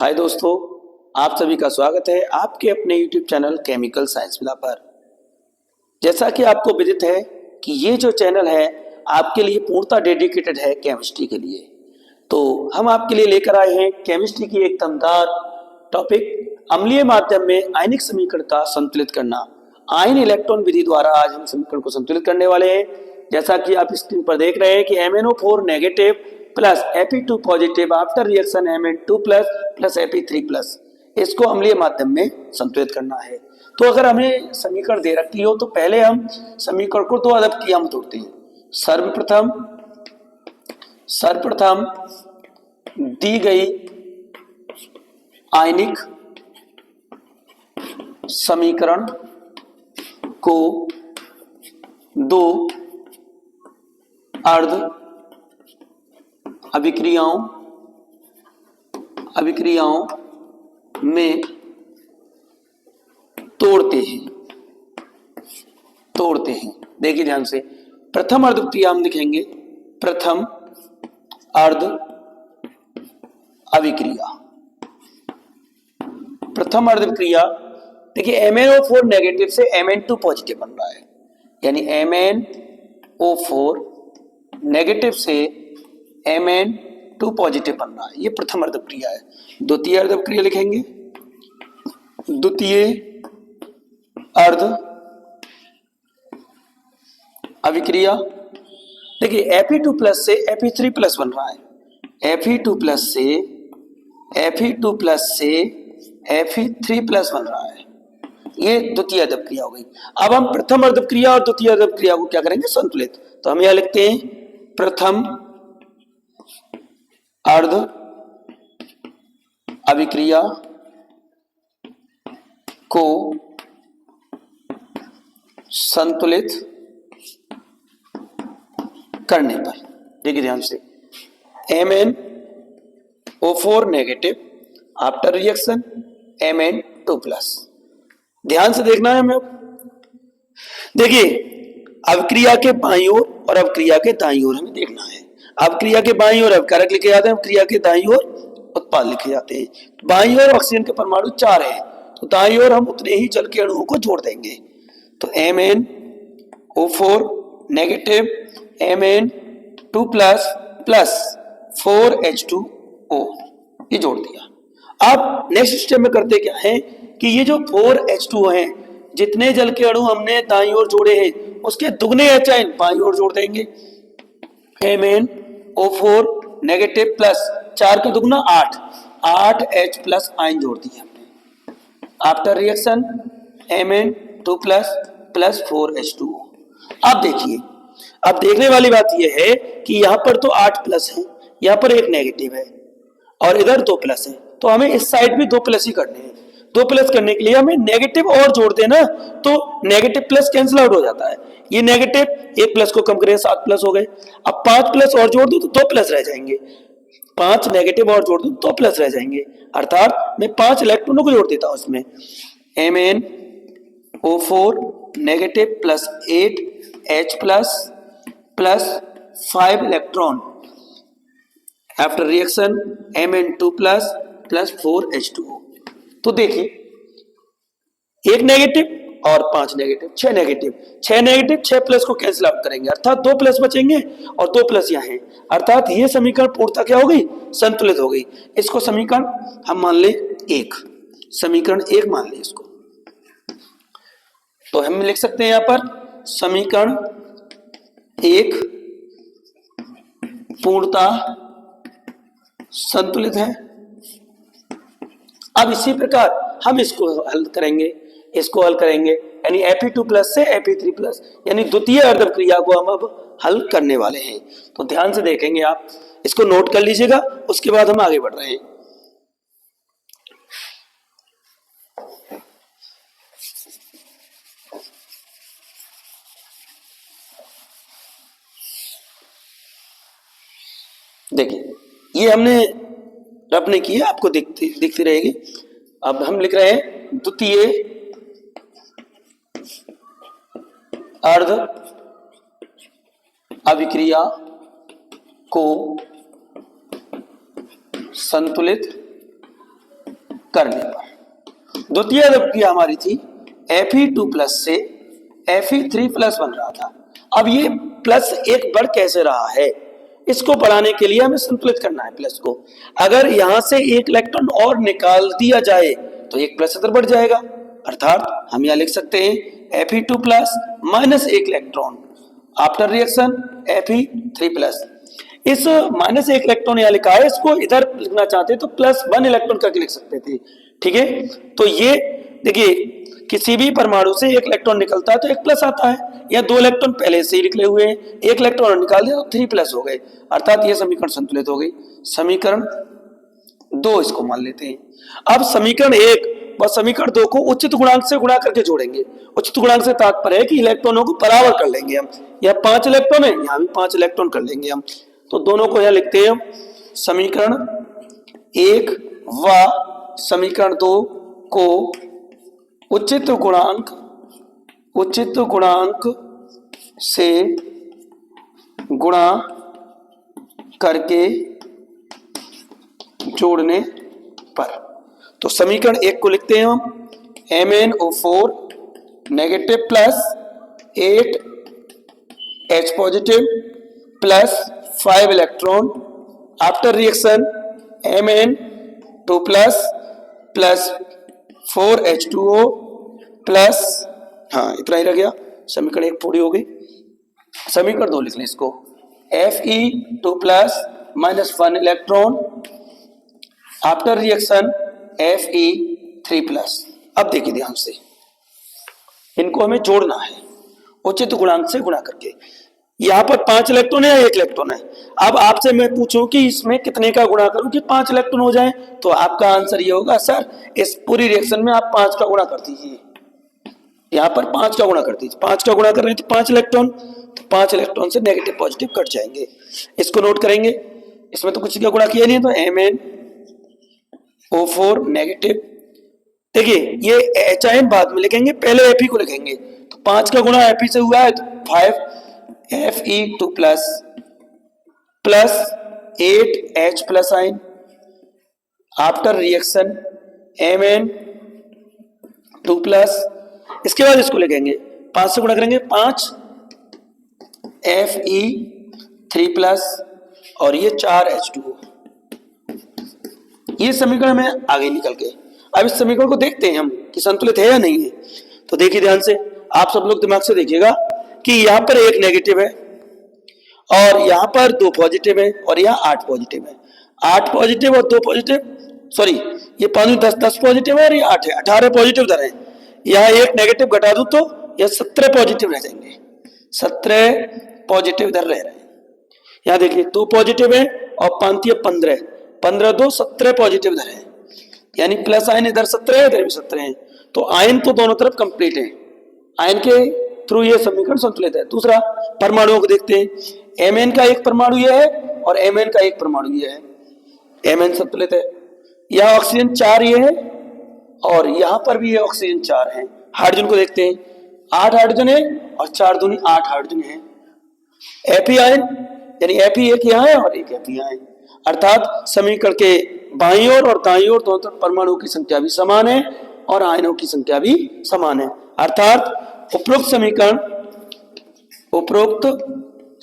हाय दोस्तों, आप सभी का स्वागत है आपके अपने YouTube चैनल केमिकल साइंस विदा पर। जैसा कि आपको विदित है कि ये जो चैनल है आपके लिए पूर्णतः डेडिकेटेड है केमिस्ट्री के लिए। तो हम आपके लिए लेकर आए हैं केमिस्ट्री की एक दमदार टॉपिक, अम्लीय माध्यम में आयनिक समीकरण का संतुलित करना। आयन इलेक्ट्रॉन विधि द्वारा आज हम समीकरण को संतुलित करने वाले हैं। जैसा कि आप स्क्रीन पर देख रहे हैं कि MnO4 negative plus Fe2 positive after reaction Mn2 plus plus Fe3 plus, इसको अम्लीय माध्यम में संतुलित करना है। तो अगर हमें समीकरण दे रखी हो तो पहले हम समीकरण को दो अदब क्रिया में तोड़ते हैं। सर्वप्रथम दी गई आयनिक समीकरण को दो अर्ध अभिक्रियाओं में तोड़ते हैं। देखिए ध्यान से, प्रथम अर्ध क्रिया हम लिखेंगे प्रथम अर्ध अभिक्रिया। प्रथम अर्ध क्रिया देखिए MnO4 नेगेटिव से Mn2 पॉजिटिव बन रहा है, यानी MnO4 नेगेटिव से Mn2 पॉजिटिव बन रहा है, ये प्रथम अर्ध क्रिया है। द्वितीय अर्ध क्रिया लिखेंगे द्वितीय अर्ध अभिक्रिया। देखिए Fe2 प्लस से Fe3 प्लस बन रहा है, Fe2 प्लस से Fe3 प्लस बन रहा है, ये द्वितीय अर्ध क्रिया हो गई। अब हम प्रथम अर्ध क्रिया और द्वितीय अर्ध क्रिया को क्या करेंगे, संतुलित। तो हम यहां लिखते हैं प्रथम अर्ध अभिक्रिया को संतुलित करने पर, देखिए ध्यान से, MnO4 negative after reaction Mn2 plus. ध्यान से देखना है हमें। देखिए अभिक्रिया के बाईं ओर और अभिक्रिया के दाईं ओर हमें देखना है। अभिक्रिया के बाईं ओर अभिकारक लिखे जाते हैं, अभिक्रिया के दाईं ओर उत्पाद लिखे जाते हैं। बाईं ओर ऑक्सीजन के परमाणु 4 हैं, तो दाईं ओर हम उतने ही जल के अणुओं को जोड़ देंगे। तो MnO4 negative Mn2 plus plus 4H2O, ये जोड़ दिया। अब नेक्स्ट स्टेप में करते क्या है कि ये जो 4H2O हैं, जितने जल के अणु हमने दाईं ओर जोड़े हैं उसके दुगने H आयन बाईं ओर जोड़ देंगे। MnO4 नेगेटिव प्लस 4 का दुगना 8 H प्लस आयन जोड़ दिया हमने। After reaction Mn2 plus plus 4H2O। अब देखिए, अब देखने वाली बात यह है कि यहां पर तो 8 प्लस है, यहां पर एक नेगेटिव है और इधर 2 प्लस है, तो हमें इस साइड भी 2 प्लस ही करने हैं। 2 प्लस करने के लिए हमें नेगेटिव और जोड़ देना, तो नेगेटिव प्लस कैंसिल आउट हो जाता है। ये नेगेटिव 1 प्लस को कम करें 7 प्लस हो गए। अब 5 प्लस और जोड़ दो तो 2 प्लस रह जाएंगे। 5 नेगेटिव और जोड़ दो तो 2 प्लस रह जाएंगे, अर्थात मैं 5 इलेक्ट्रॉनों को जोड़ देता हूं इसमें। MnO4 negative plus 8H plus plus 5 electron after reaction Mn2 plus plus 4H2O। तो देखिए, एक नेगेटिव और 5 नेगेटिव, 6 नेगेटिव, 6 प्लस को कैंसिल आउट करेंगे, अर्थात 2 प्लस बचेंगे और 2 प्लस यहाँ है, अर्थात ये समीकरण पूर्णतः क्या हो गई, संतुलित हो गई। इसको समीकरण हम मान ले 1, समीकरण 1 मान ले इसको। तो हम लिख सकते हैं यहां पर समीकरण 1 पूर्णतः संतुलित है। अब इसी प्रकार हम इसको हल करेंगे, यानी Fe2 प्लस से Fe3 प्लस, यानी द्वितीय अर्ध क्रिया को हम अब हल करने वाले हैं। तो ध्यान से देखेंगे, आप इसको नोट कर लीजिएगा, उसके बाद हम आगे बढ़ रहे हैं। देखिए ये हमने रब ने किया, आपको दिखती रहेगी। अब हम लिख रहे हैं द्वितीय अर्ध अभिक्रिया को संतुलित करने पर। द्वितीय अभिक्रिया हमारी थी Fe2+ से Fe3+ बन रहा था। अब ये प्लस एक बढ़ कैसे रहा है, इसको बढ़ाने के लिए हमें संतुलित करना है प्लस को। अगर यहां से एक इलेक्ट्रॉन और निकाल दिया जाए तो एक प्लस इधर बढ़ जाएगा, अर्थात हम यहां लिख सकते हैं Fe2+ माइनस एक इलेक्ट्रॉन आफ्टर रिएक्शन Fe3+। इस माइनस एक इलेक्ट्रॉन यहां लिखा है, इसको इधर लिखना चाहते तो +1 इलेक्ट्रॉन करके लिख सकते थे। ठीक है, तो ये देखिए किसी भी परमाणु से एक इलेक्ट्रॉन निकलता है तो एक प्लस आता है, या दो इलेक्ट्रॉन पहले से ही निकले हुए हैं, एक इलेक्ट्रॉन निकाल दिया तो 3+ हो गए, अर्थात ये समीकरण संतुलित हो गई। समीकरण 2 इसको मान लेते हैं। अब समीकरण 1 व समीकरण 2 को उचित गुणांक से गुणा करके जोड़ेंगे। उचित गुणांक से तात्पर्य है कि इलेक्ट्रॉनों को बराबर कर लेंगे हम, या 5 इलेक्ट्रॉन है यहां भी 5 इलेक्ट्रॉन कर लेंगे हम, तो दोनों को यहां लिखते हैं हम समीकरण 1 व समीकरण 2 को उचित गुणांक से गुणा करके जोड़ने पर। तो समीकरण 1 को लिखते हैं हम MnO4 negative plus 8H positive plus 5 electron after reaction Mn2 plus 4H2O plus, हाँ इतना ही रह गया, समीकरण 1 पूरी हो गई। समीकरण 2 लिख लें इसको Fe2+ minus 1 electron after reaction Fe3+। अब देखिए ध्यान से, इनको हमें जोड़ना है उचित गुणांक से गुणा करके। यहां पर 5 इलेक्ट्रॉन है या 1 इलेक्ट्रॉन है। अब आपसे मैं पूछूं कि इसमें कितने का गुणा करूं कि 5 इलेक्ट्रॉन हो जाए, तो आपका आंसर ये होगा सर इस पूरी रिएक्शन में आप 5 का गुणा कर दीजिए, यहां पर 5 का गुणा कर दीजिए। 5 का गुणा कर रहे हैं तो 5 इलेक्ट्रॉन, तो 5 इलेक्ट्रॉन से नेगेटिव पॉजिटिव कट जाएंगे, इसको नोट करेंगे। इसमें तो कुछ का गुणा किया नहीं, तो MnO4 नेगेटिव, देखिए ये H बाद में लिखेंगे, पहले Fe को लिखेंगे, तो 5 का गुणा Fe से हुआ है तो 5 Fe2+ प्लस 8H प्लस आइन आफ्टर रिएक्शन Mn2+, इसके बाद इसको लिखेंगे 5 से गुणा करेंगे 5 Fe3+ और ये 4H2O। ये समीकरण में आगे निकल गए। अब इस समीकरण को देखते हैं हम कि संतुलित है या नहीं है। तो देखिए ध्यान से, आप सब लोग दिमाग से देखिएगा कि यहाँ पर 1 नेगेटिव है और यहाँ पर 2 पॉजिटिव है और यहाँ 8 पॉजिटिव है। 8 पॉजिटिव और 2 पॉजिटिव, सॉरी ये 10 पॉजिटिव है और ये 8 है, 18 पॉजिटिव इधर है। यहाँ 1 नेगेटिव घटा दूं तो यह 17 पॉजिटिव रह जाएंगे, 17 पॉजिटिव इधर रह रहे हैं। यहाँ देखिए 2 पॉजिटिव है और 5 15, 15 2 17 पॉजिटिव इधर है, यानी प्लस आयन इधर 17 है इधर भी 17 है, तो आयन तो दोनों तरफ कंप्लीट है। आयन के थ्रू ये समीकरण संतुलित है। दूसरा परमाणुओं को देखते हैं, Mn का एक परमाणु ये है और Mn का एक परमाणु ये है, Mn संतुलित है। यहाँ ऑक्सीजन 4 ये है और यहाँ पर भी ये ऑक्सीजन 4 है। हाइड्रोजन को देखते हैं, 8 हाइड्रोजन है और 4 दूनी 8 हाइड्रोजन है। Fe आयन यानी Fe एक यहाँ है और एक Fe यहाँ है, अर्थात समीकरण के बाईं ओर और दाईं ओर दोनों तरफ परमाणुओं की संख्या भी समान है और आयनों की संख्या भी समान है, अर्थात उपरोक्त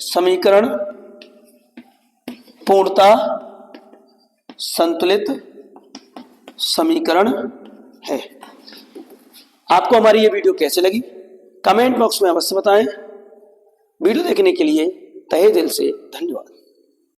समीकरण पूर्णतः संतुलित समीकरण है। आपको हमारी ये वीडियो कैसे लगी कमेंट बॉक्स में अवश्य बताएं। वीडियो देखने के लिए तहे दिल से धन्यवाद।